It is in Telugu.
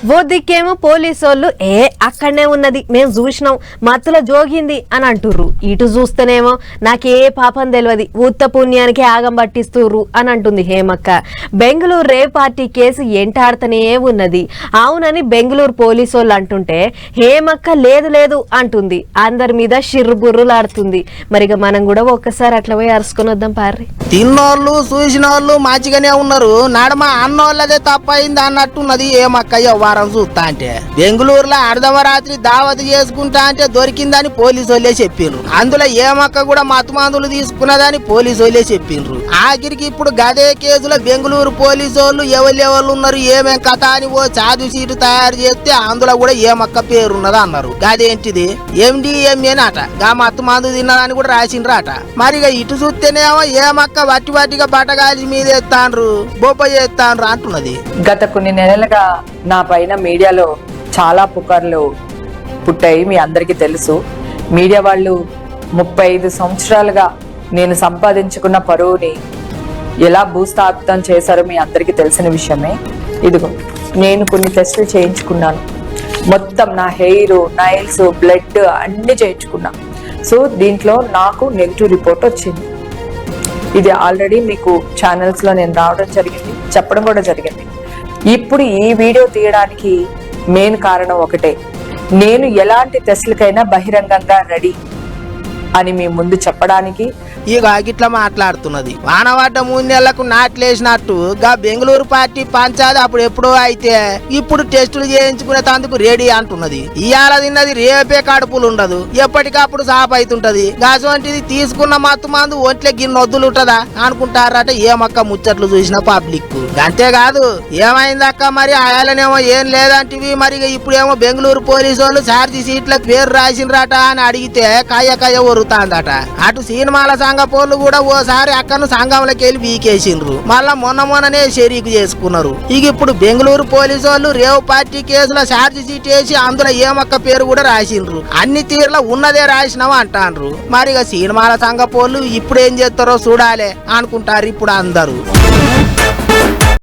ఓ దిక్కేమో పోలీసోళ్ళు అక్కడనే ఉన్నది మేము చూసినాం మత్తులో జోగింది అని అంటుర్రు, ఇటు చూస్తేనేమో నాకే పాపం తెలియదు ఉత్త పుణ్యానికి ఆగం పట్టిస్తుర్రు అని అంటుంది హేమక్క. బెంగళూరు రేవ్ పార్టీ కేసు ఎంటాడుతూనే ఉన్నది అవునని బెంగళూరు పోలీసోళ్ళు అంటుంటే హేమక్క లేదు లేదు అంటుంది, అందరి మీద షిర్రుబుర్రులాడుతుంది. మరిగా మనం కూడా ఒక్కసారి అట్లా పోయి అరుచుకొని వద్దాం పార్రి. తిన్నోళ్ళు చూసిన వాళ్ళు మంచిగానే ఉన్నారు, నడమ అన్నోళ్ళదే తప్పైంది అన్నట్టున్నది ఏమక్కయ్య వారం చూస్తా అంటే. బెంగళూరులో అర్ధవరాత్రి దావత్ చేసుకుంటా అంటే దొరికిందని పోలీసు వాళ్ళే చెప్పిండ్రు. అందులో ఏమక్క కూడా మత్తు మందులు తీసుకున్నదని పోలీసు వాళ్ళే చెప్పిండ్రు. ఆఖరికి ఇప్పుడు గదే కేసులో బెంగళూరు పోలీసు వాళ్ళు ఎవరు ఉన్నారు ఏమేం కథ అని ఓ చాదు సీటు తయారు చేస్తే అందులో కూడా ఏమక్క పేరున్నది అన్నారు. గదేంటిది MDMA అట, గా మత్తు మందు తిన్నదని కూడా రాసిండ్రట. మరిగా ఇటు చూస్తేనేమో ఏమక్క వట్టి వట్టిగా బట్టగాలి మీద ఎత్తాండ్రు బొబ్బ చేస్తాండ్రు అంటున్నది. గత కొన్ని నెలలుగా నా పైన మీడియాలో చాలా పుకార్లు పుట్టాయి, మీ అందరికీ తెలుసు. మీడియా వాళ్ళు 35 సంవత్సరాలుగా నేను సంపాదించుకున్న పరువుని ఎలా భూస్థాపితం చేశారో మీ అందరికీ తెలిసిన విషయమే. ఇదిగో నేను కొన్ని టెస్టులు చేయించుకున్నాను, మొత్తం నా హెయిర్ నైల్స్ బ్లడ్ అన్ని చేయించుకున్నా. సో దీంట్లో నాకు నెగిటివ్ రిపోర్ట్ వచ్చింది. ఇది ఆల్రెడీ మీకు ఛానల్స్ లో నేను రావడం జరిగింది, చెప్పడం కూడా జరిగింది. ఇప్పుడు ఈ వీడియో తీయడానికి మెయిన్ కారణం ఒకటే, నేను ఎలాంటి టెస్టులకైనా బహిరంగంగా రెడీ అని మీ ముందు చెప్పడానికి. ఇక గిట్లా మాట్లాడుతున్నది. వానవాట 3 నెలలకు నాట్లేసినట్టు గా బెంగళూరు పార్టీ పంచాది అప్పుడు ఎప్పుడో అయితే ఇప్పుడు టెస్టులు చేయించుకునే తందుకు రెడీ అంటున్నది. ఇవాళ తిన్నది రేపే కడుపులు ఉండదు, ఎప్పటికప్పుడు సాప్ అవుతుంటది. గాసంటిది తీసుకున్న మత్తు మందు ఒంట్లే గిన్నొద్దులు ఉంటదా అనుకుంటారట ఏమక్క ముచ్చట్లు చూసిన పబ్లిక్. అంతేకాదు ఏమైందక్క మరి ఆయననేమో ఏం లేదంటివి, మరి ఇప్పుడేమో బెంగళూరు పోలీసు వాళ్ళు ఛార్జీ సీట్లకు పేరు రాసిండ్రట అని అడిగితే కాయ ఒరుతాందట. అటు సినిమాల సంఘ పోళ్ళు కూడా ఓసారి అక్కను సంఘంలోకి వెళ్ళి వీకేసిండ్రు, మళ్ళా మొన్ననే షరీకు చేసుకున్నారు. ఇక ఇప్పుడు బెంగళూరు పోలీసు వాళ్ళు రేవ్ పార్టీ కేసులో ఛార్జ్ షీట్ వేసి అందులో ఏమక్క పేరు కూడా రాసిండ్రు. అన్ని తీర్ల ఉన్నదే రాసినావు అంటాండ్రు. మరి ఇక సినిమాల సంఘ పోళ్ళు ఇప్పుడు ఏం చేస్తారో చూడాలి అనుకుంటారు ఇప్పుడు అందరూ.